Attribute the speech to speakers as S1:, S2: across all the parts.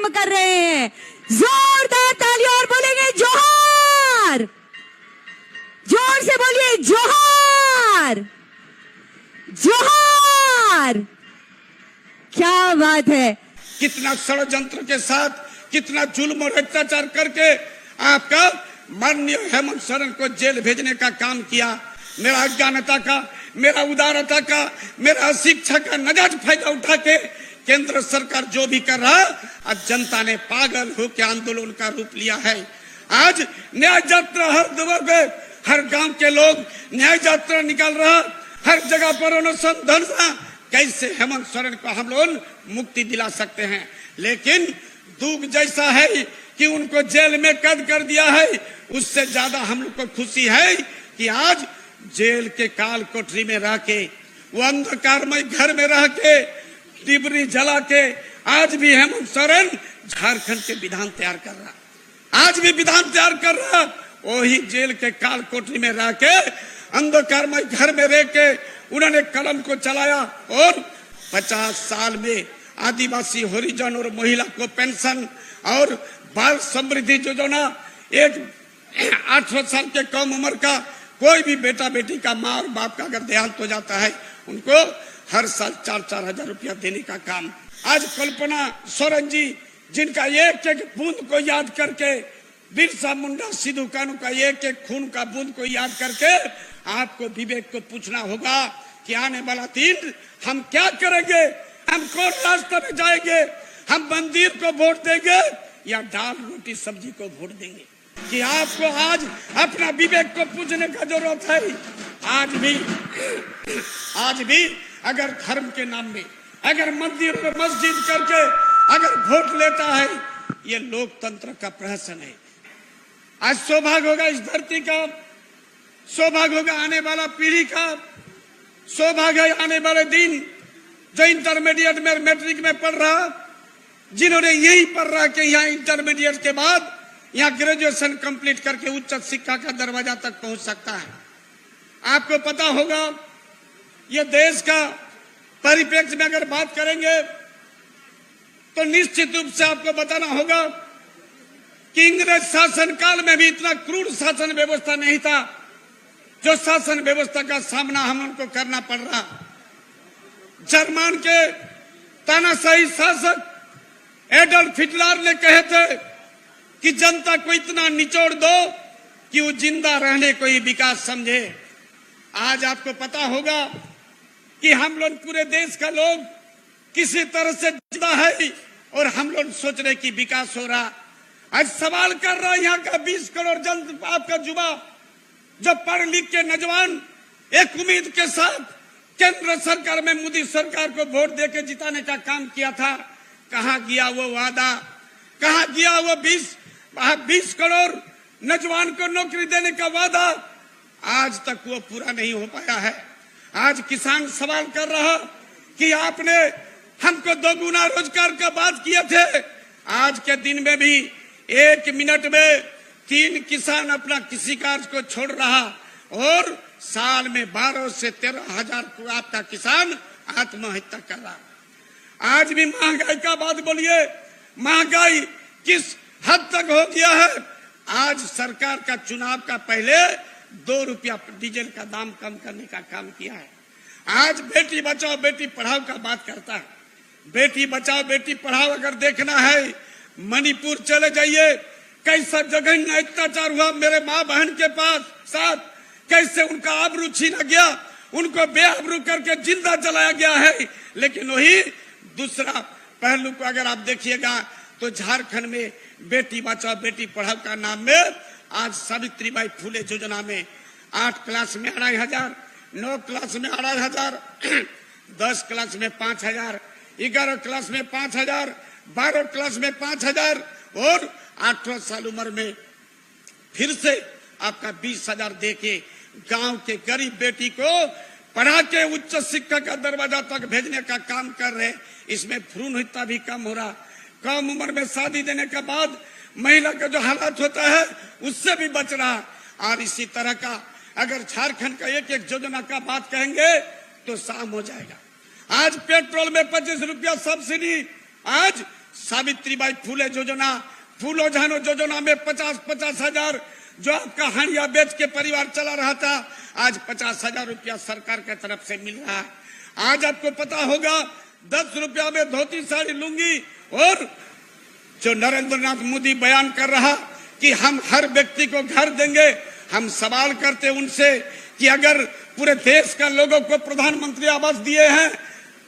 S1: काम कर रहे हैं। जोरदार तालियां और बोलेंगे जोहार, जोर से बोलिए जोहार, जोहार। क्या बात है।
S2: कितना षड्यंत्र के साथ, कितना जुल्म और अत्याचार करके आपका माननीय हेमंत सोरेन को जेल भेजने का काम किया। मेरा अज्ञानता का, मेरा उदारता का, मेरा अशिक्षा का नजायज फायदा उठा के केंद्र सरकार जो भी कर रहा, आज जनता ने पागल होकर आंदोलन का रूप लिया है। आज न्याय यात्रा हर दबाव पे, हर गांव के लोग न्याय यात्रा निकाल रहा, हर जगह पर अनशन धरना। कैसे हेमंत सोरेन को हम लोग मुक्ति दिला सकते हैं? लेकिन दुख जैसा है कि उनको जेल में कैद कर दिया है, उससे ज्यादा हम लोग को खुशी है कि आज जेल के काल कोठरी में रह के, वो अंधकारमय घर में रह के, डिबरी जला के आज भी हेमंत सोरेन झारखंड के विधान तैयार कर रहा, आज भी विधान तैयार कर रहा। वही जेल के काल कोठरी में रह के, अंधकारमय घर में रह के उन्होंने कलम को चलाया और 50 साल में आदिवासी, हरिजन और महिला को पेंशन और बाल समृद्धि योजना, एक 18 साल के कम उम्र का कोई भी बेटा बेटी का माँ और बाप का अगर देहांत हो जाता है, उनको हर साल 4-4 हजार रुपया देने का काम। आज कल्पना सोरेन जी, जिनका एक एक बूंद को याद करके, बिरसा मुंडा, सिद्धू कानू का एक एक खून का बूंद को याद करके आपको विवेक को पूछना होगा कि आने वाला दिन हम क्या करेंगे? हम कौन रास्ते में जाएंगे? हम मंदिर को वोट देंगे या दाल रोटी सब्जी को वोट देंगे? कि आपको आज अपना विवेक को पूछने का जरूरत है। आज भी अगर धर्म के नाम में, अगर मंदिर में मस्जिद करके अगर वोट लेता है, ये लोकतंत्र का प्रहसन है। आज सौभाग्य होगा इस धरती का, सौभाग्य होगा आने वाला पीढ़ी का, सौभाग्य है आने वाले दिन जो इंटरमीडिएट में, मैट्रिक में पढ़ रहा, जिन्होंने यही पढ़ रहा कि यहाँ इंटरमीडिएट के बाद यहाँ ग्रेजुएशन कंप्लीट करके उच्च शिक्षा का दरवाजा तक पहुंच सकता है। आपको पता होगा, ये देश का परिप्रेक्ष्य में अगर बात करेंगे तो निश्चित रूप से आपको बताना होगा कि इंग्रज शासन काल में भी इतना क्रूर शासन व्यवस्था नहीं था जो शासन व्यवस्था का सामना हम उनको करना पड़ रहा। जर्मन के तानाशाही शासक एडल्फ हिटलर ने कहे थे कि जनता को इतना निचोड़ दो कि वो जिंदा रहने को ही विकास समझे। आज आपको पता होगा कि हम लोग पूरे देश का लोग किसी तरह से जिंदा है और हम लोग सोच रहे कि विकास हो रहा। आज सवाल कर रहा है यहाँ का 20 करोड़ जन, आपका युवा जो पढ़ लिख के नौजवान एक उम्मीद के साथ केंद्र सरकार में मोदी सरकार को वोट देके जिताने का काम किया था। कहाँ गया वो वादा? कहाँ गया वो 20 करोड़ नौजवान को नौकरी देने का वादा? आज तक वो पूरा नहीं हो पाया है। आज किसान सवाल कर रहा कि आपने हमको 2 गुना रोजगार का बात किए थे। आज के दिन में भी 1 मिनट में 3 किसान अपना किसी कार्य को छोड़ रहा और साल में 12 से 13 हजार को आपका किसान आत्महत्या कर रहा। आज भी महंगाई का बात बोलिए, महंगाई किस हद तक हो गया है? आज सरकार का चुनाव का पहले 2 रुपया डीजल का दाम कम करने का काम किया है। आज बेटी बचाओ बेटी पढ़ाओ का बात करता है। बेटी बचाओ बेटी पढ़ाओ अगर देखना है, मणिपुर चले जाइए, कैसा जघन्य अत्याचार हुआ मेरे माँ बहन के पास साथ, कैसे उनका आबरू छीना गया, उनको बेआबरू करके जिंदा जलाया गया है। लेकिन वही दूसरा पहलू को अगर आप देखिएगा तो झारखंड में बेटी बचाओ बेटी पढ़ाओ का नाम में आज सावित्रीबाई फुले योजना में 8 क्लास में 2500, 9 क्लास में 2500, 10 क्लास में 5000, 11 क्लास में 5000, 12 क्लास में 5000 और 18 साल उम्र में फिर से आपका 20,000 दे के गांव के गरीब बेटी को पढ़ा के उच्च शिक्षा का दरवाजा तक भेजने का काम कर रहे। इसमें भ्रूण हत्या भी कम हो रहा। कम उम्र में शादी देने के बाद महिला का जो हालात होता है उससे भी बच रहा। और इसी तरह का अगर झारखंड का एक एक योजना का बात कहेंगे तो शाम हो जाएगा। आज पेट्रोल में 25 रुपया सब्सिडी, आज सावित्रीबाई फूले योजना, फूलो जानो योजना में 50-50 हजार जो आपका हांडिया बेच के परिवार चला रहा था, आज 50,000 रुपया सरकार की तरफ से मिल रहा है। आज आपको पता होगा 10 रुपया में धोती साड़ी लूंगी, और जो नरेंद्र नाथ मोदी बयान कर रहा कि हम हर व्यक्ति को घर देंगे, हम सवाल करते उनसे कि अगर पूरे देश का लोगों को प्रधानमंत्री आवास दिए हैं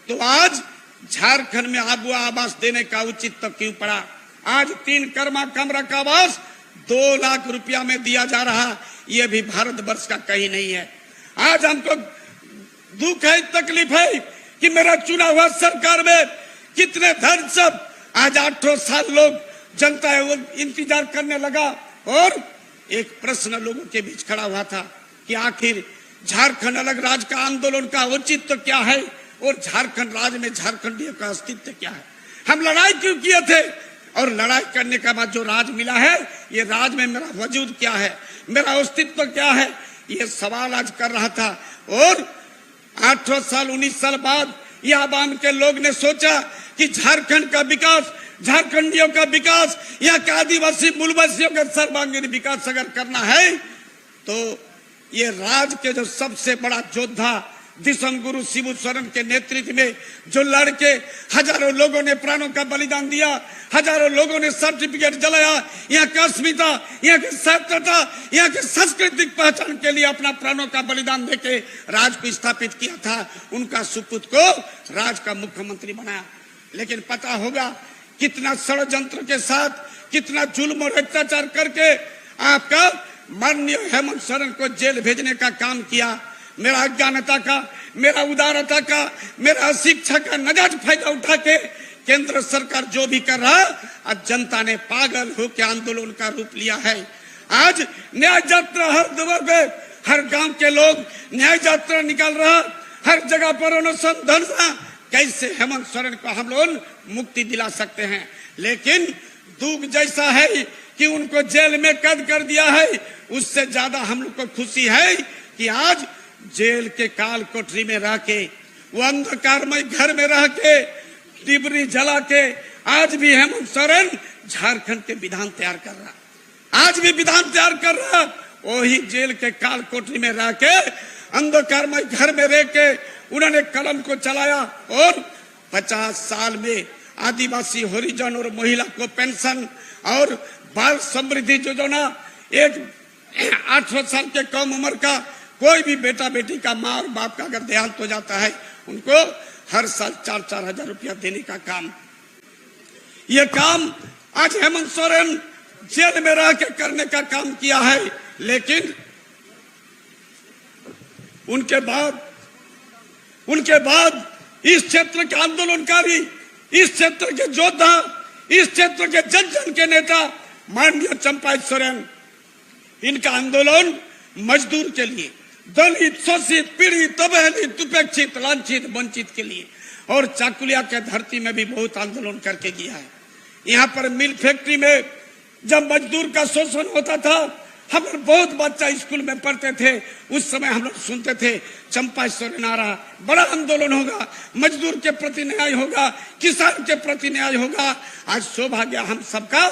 S2: तो आज झारखंड में आबू आवास देने का उचित तो क्यों पड़ा? आज 3 कमरा का आवास 2 लाख रुपया में दिया जा रहा, ये भी भारतवर्ष का कहीं नहीं है। आज हमको दुख है, तकलीफ है कि मेरा चुना हुआ सरकार में कितने धन सब आज 8 साल लोग जनता है वो इंतजार करने लगा, और एक प्रश्न लोगों के बीच खड़ा हुआ था कि आखिर झारखंड अलग राज्य का आंदोलन का औचित्य तो क्या है, और झारखंड राज्य में झारखंडियों का अस्तित्व क्या है? हम लड़ाई क्यों किए थे, और लड़ाई करने के बाद जो राज मिला है, ये राज में मेरा वजूद क्या है, मेरा अस्तित्व क्या है, ये सवाल आज कर रहा था। और 8 साल 19 साल बाद यह आवाम के लोग ने सोचा कि झारखंड का विकास, झारखंडियों का विकास, यहाँ के आदिवासी मूलवासियों का सर्वांगीण विकास अगर करना है तो ये राज्य के जो सबसे बड़ा योद्धा दिसंग गुरु शिबू सोरेन के नेतृत्व में जो लड़के, हजारों लोगों ने प्राणों का बलिदान दिया, हजारों लोगों ने सर्टिफिकेट जलाया, यहाँ की अस्मिता, यहाँ की सार्थकता, यहाँ की सांस्कृतिक पहचान के लिए अपना प्राणों का बलिदान देके राज को स्थापित किया था, उनका सुपुत्र को राज का मुख्यमंत्री बनाया। लेकिन पता होगा कितना षड्यंत्र के साथ, कितना जुल्म और अत्याचार करके आपका माननीय हेमंत सोरेन को जेल भेजने का काम किया। मेरा अज्ञानता का, मेरा उदारता का, मेरा शिक्षा का नजायज फायदा उठा के केंद्र सरकार जो भी कर रहा, आज जनता ने पागल होकर आंदोलन का रूप लिया है। आज न्याय यात्रा हर जगह पे, हर गांव के लोग न्याय यात्रा निकाल रहा, हर जगह पर अनशन धरना, कैसे हेमंत सोरेन को हम लोग मुक्ति दिला सकते हैं। लेकिन दुख जैसा है कि उनको जेल में कैद कर दिया है, उससे ज्यादा हम लोग को खुशी है कि आज जेल के काल कोठरी में रह के, वो अंधकारमय घर में रह के, डिबरी जला के आज भी हेमंत सोरेन झारखंड के विधान तैयार कर रहा, आज भी विधान तैयार कर रहा। वही जेल के काल कोठरी में रह के, अंधकारमय घर में रह के उन्होंने कलम को चलाया, और 50 साल में आदिवासी हरिजन और महिला को पेंशन और बाल समृद्धि योजना, एक 18 साल के कम उम्र का कोई भी बेटा बेटी का माँ और बाप का अगर देहांत हो जाता है, उनको हर साल 4-4 हजार रुपया देने का काम, ये काम आज हेमंत सोरेन जेल में रह के करने का काम किया है। लेकिन उनके बाद इस क्षेत्र के आंदोलनकारी, इस क्षेत्र के योद्धा, इस क्षेत्र के जन जन के नेता माननीय चंपाई सोरेन, इनका आंदोलन मजदूर के लिए, दलित, शोषित, पीड़ित, अवहेलित, उपेक्षित, लांछित, वंचित के लिए, और चाकुलिया के धरती में भी बहुत आंदोलन करके किया है। यहाँ पर मिल फैक्ट्री में जब मजदूर का शोषण होता था, हम बहुत बच्चा स्कूल में पढ़ते थे, उस समय हम लोग सुनते थे चंपाई सोरेन आ रहा, बड़ा आंदोलन होगा, मजदूर के प्रति न्याय होगा, किसान के प्रति न्याय होगा। आज सौभाग्य हम सबका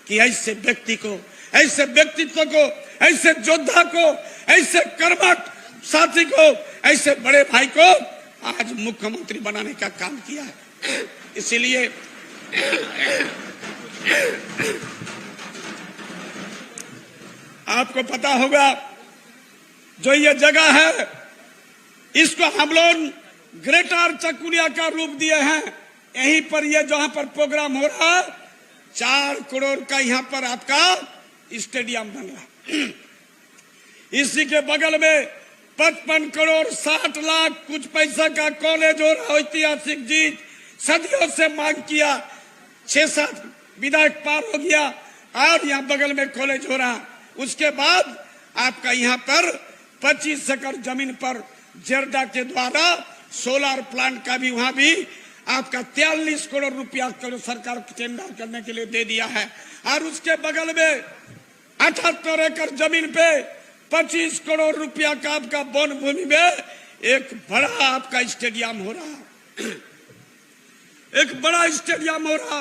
S2: कि ऐसे व्यक्ति को, ऐसे व्यक्तित्व को, ऐसे योद्धा को, ऐसे कर्मठ साथी को, ऐसे बड़े भाई को आज मुख्यमंत्री बनाने का काम किया है। इसीलिए आपको पता होगा जो ये जगह है, इसको हम लोग ग्रेटर चाकुलिया का रूप दिए हैं। यहीं पर ये जहां पर प्रोग्राम हो रहा है, 4 करोड़ का यहाँ पर आपका स्टेडियम बन रहा। इसी के बगल में 55 करोड़ 60 लाख कुछ पैसा का कॉलेज हो रहा, ऐतिहासिक जीत, सदियों से मांग किया, 6-7 विधायक पार हो गया, और यहाँ बगल में कॉलेज हो रहा। उसके बाद आपका यहाँ पर 25 एकड़ जमीन पर जेरडा के द्वारा सोलर प्लांट का भी, वहां भी आपका 43 करोड़ रुपया सरकार टेंडर करने के लिए दे दिया है। और उसके बगल में 78 एकड़ जमीन पे 25 करोड़ रुपया का आपका वन भूमि में एक बड़ा आपका स्टेडियम हो रहा, एक बड़ा स्टेडियम हो रहा।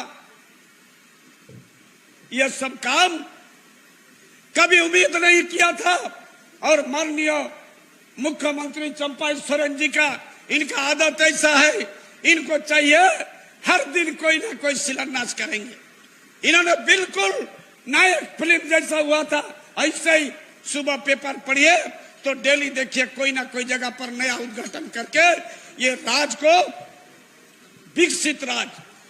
S2: ये सब काम कभी उम्मीद नहीं किया था। और माननीय मुख्यमंत्री चंपाई सोरेन जी का इनका आदत ऐसा है, इनको चाहिए हर दिन कोई ना कोई शिलान्यास करेंगे। इन्होंने बिल्कुल नायक फिल्म जैसा हुआ था, ऐसे ही सुबह पेपर पढ़िए तो डेली देखिए कोई ना कोई जगह पर नया उद्घाटन करके ये राज को विकसित राज,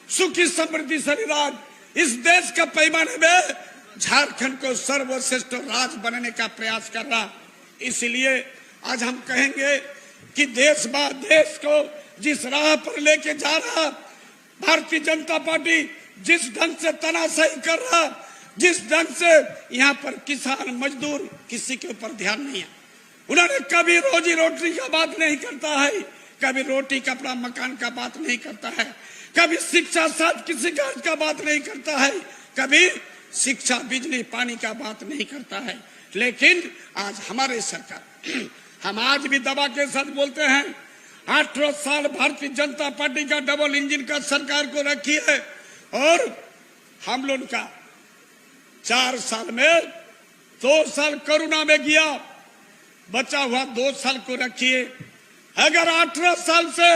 S2: सुखी समृद्धिशाली राज, इस देश का पैमाने में झारखंड को सर्वश्रेष्ठ राज बनने का प्रयास कर रहा। इसलिए आज हम कहेंगे कि देश को जिस राह पर लेके जा रहा, भारतीय जनता पार्टी जिस ढंग से तानाशाही कर रहा, जिस ढंग से यहाँ पर किसान मजदूर किसी के ऊपर ध्यान नहीं है। उन्होंने कभी रोजी रोटी का बात नहीं करता है, कभी रोटी कपड़ा मकान का बात नहीं करता है, कभी शिक्षा साथ किसी का बात नहीं करता है, कभी शिक्षा बिजली पानी का बात नहीं करता है। लेकिन आज हमारे सरकार, हम आज भी दबा के साथ बोलते हैं, 18 साल भारतीय जनता पार्टी का डबल इंजन का सरकार को रखी है और हम लोग का 4 साल में 2 साल कोरोना में गया, बचा हुआ 2 साल को रखिए। अगर 18 साल से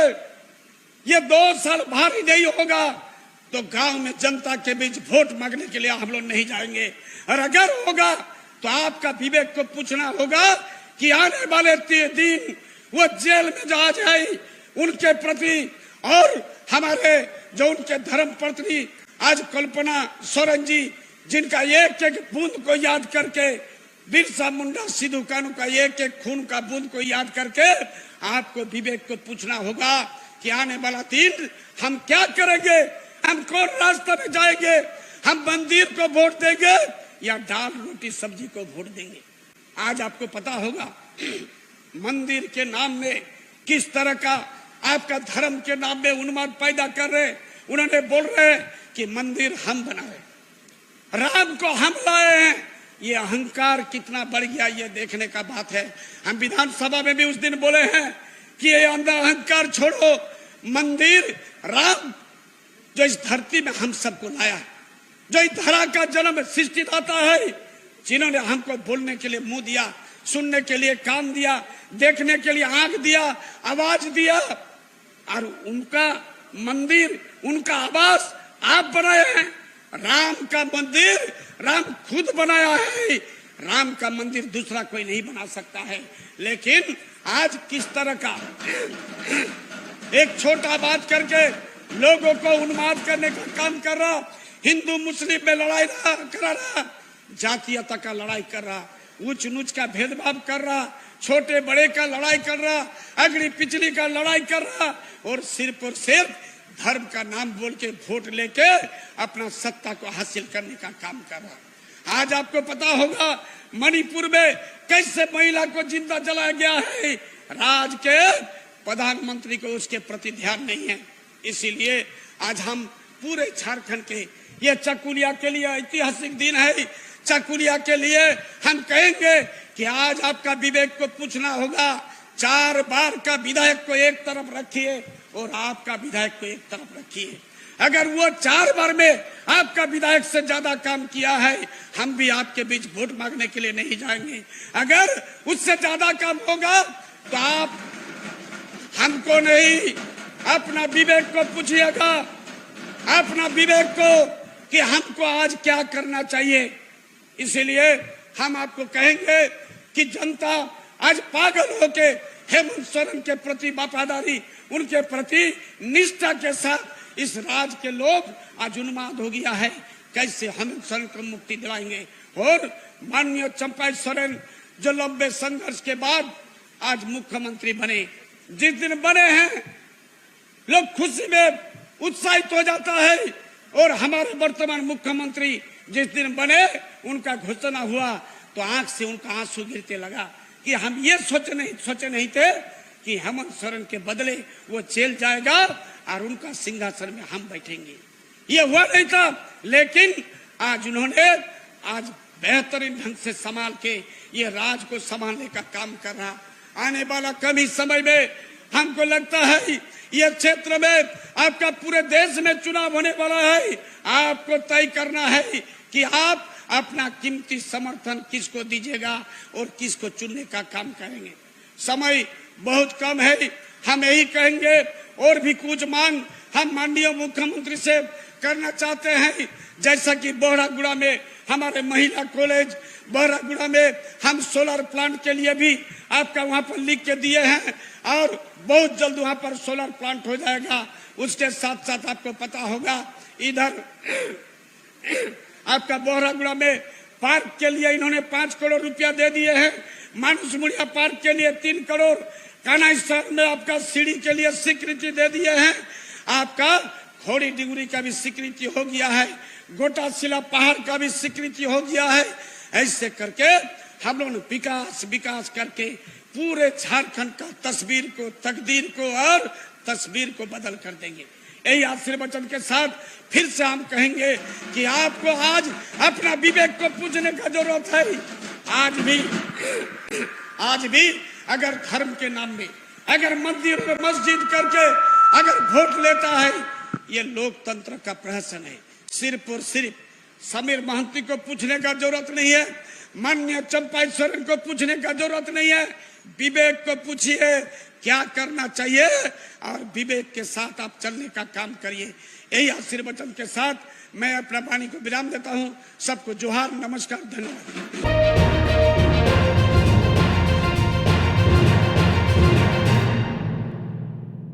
S2: ये 2 साल भारी नहीं होगा तो गांव में जनता के बीच वोट मांगने के लिए हम लोग नहीं जाएंगे। और अगर होगा तो आपका विवेक को पूछना होगा कि आने वाले 3 दिन वो जेल में जा जाए उनके प्रति, और हमारे जो उनके धर्म पत्नी आज कल्पना सोरेन जी, जिनका एक एक बूंद को याद करके, बिरसा मुंडा सिद्धू कानू का एक एक खून का बूंद को याद करके आपको विवेक को पूछना होगा कि आने वाला दिन हम क्या करेंगे, हम कौन रास्ते में जाएंगे, हम मंदिर को वोट देंगे या दाल रोटी सब्जी को वोट देंगे। आज आपको पता होगा मंदिर के नाम में किस तरह का आपका धर्म के नाम में उन्माद पैदा कर रहे। उन्होंने बोल रहे कि मंदिर हम बनाए, राम को हम लाए हैं। ये अहंकार कितना बढ़ गया ये देखने का बात है। हम विधानसभा में भी उस दिन बोले हैं कि ये अहंकार छोड़ो, मंदिर राम जो इस धरती में हम सबको लाया, जो इस धरा का जन्म सृष्टिदाता है, जिन्होंने हमको बोलने के लिए मुंह दिया, सुनने के लिए कान दिया, देखने के लिए आंख दिया, आवाज दिया, और उनका मंदिर, उनका आवास आप बनाए हैं। राम का मंदिर राम खुद बनाया है, राम का मंदिर दूसरा कोई नहीं बना सकता है। लेकिन आज किस तरह का एक छोटा बात करके लोगों को उन्माद करने का काम कर रहा, हिंदू मुस्लिम में लड़ाई करा रहा, जातीयता का लड़ाई कर रहा, ऊंच नीच का भेदभाव कर रहा, छोटे बड़े का लड़ाई कर रहा, अगड़ी पिछली का लड़ाई कर रहा, और सिर्फ धर्म का नाम बोल के वोट लेके अपना सत्ता को हासिल करने का काम कर रहा। आज आपको पता होगा मणिपुर में कैसे महिला को जिंदा जलाया गया है, राज के प्रधानमंत्री को उसके प्रति ध्यान नहीं है। इसीलिए आज हम पूरे झारखंड के ये चकुलिया के लिए ऐतिहासिक दिन है। चकुलिया के लिए हम कहेंगे कि आज आपका विवेक को पूछना होगा, 4 बार का विधायक को एक तरफ रखिए और आपका विधायक को एक तरफ रखिए। अगर वो 4 बार में आपका विधायक से ज्यादा काम किया है, हम भी आपके बीच वोट मांगने के लिए नहीं जाएंगे। अगर उससे ज्यादा काम होगा तो आप हमको नहीं, अपना विवेक को पूछिएगा, अपना विवेक को कि हमको आज क्या करना चाहिए। इसीलिए हम आपको कहेंगे कि जनता आज पागल होके हेमंत सोरेन के प्रति वफादारी, उनके प्रति निष्ठा के साथ इस राज्य के लोग आज उन्माद हो गया है। कैसे हेमंत सोरेन को मुक्ति दिलाएंगे। और माननीय चंपाई सोरेन जो लंबे संघर्ष के बाद आज मुख्यमंत्री बने, जिस दिन बने हैं लोग खुशी में उत्साहित हो जाता है, और हमारे वर्तमान मुख्यमंत्री जिस दिन बने उनका घोषणा हुआ तो आंख से उनका आंसू गिरते लगा कि हम ये सोचे नहीं थे कि हेमंत सोरेन के बदले वो जेल जाएगा और उनका सिंहासन में हम बैठेंगे। ये हुआ नहीं था, लेकिन आज उन्होंने आज बेहतरीन ढंग से संभाल के ये राज को संभालने का काम कर रहा। आने वाला कम ही समय में हमको लगता है ये क्षेत्र में आपका पूरे देश में चुनाव होने वाला है। आपको तय करना है कि आप अपना कीमती समर्थन किसको दीजिएगा और किसको चुनने का काम करेंगे। समय बहुत कम है, हम यही कहेंगे। और भी कुछ मांग हम माननीय मुख्यमंत्री से करना चाहते हैं, जैसा कि बोहरागुड़ा में हमारे महिला कॉलेज, बोहरागुड़ा में हम सोलर प्लांट के लिए भी आपका वहां पर लिख के दिए हैं और बहुत जल्द वहां पर सोलर प्लांट हो जाएगा। उसके साथ साथ आपको पता होगा इधर आपका बोहरागुड़ा में पार्क के लिए इन्होंने 5 करोड़ रुपया दे दिए हैं। मानुष मुड़िया पार्क के लिए 3 करोड़, कानाईसर में आपका सीढ़ी के लिए स्वीकृति दे दिए हैं। आपका खोड़ी डिगरी का भी स्वीकृति हो गया है, गोटा शिला पहाड़ का भी स्वीकृति हो गया है। ऐसे करके हम लोग विकास विकास करके पूरे झारखंड का तस्वीर को, तकदीर को और तस्वीर को बदल कर देंगे। यही आशीर्वचन के साथ फिर से हम कहेंगे कि आपको आज अपना विवेक को पूजने का जरूरत है। आज भी अगर धर्म के नाम में अगर मंदिर में मस्जिद करके अगर वोट लेता है, ये लोकतंत्र का प्रहसन है। सिर्फ और सिर्फ समीर महंती को पूछने का जरूरत नहीं है, माननीय चंपा सोरेन को पूछने का जरूरत नहीं है। विवेक को पूछिए क्या करना चाहिए और विवेक के साथ आप चलने का काम करिए। यही आशीर्वचन के साथ मैं अपना वाणी को विराम देता हूँ। सबको जोहार, नमस्कार, धन्यवाद।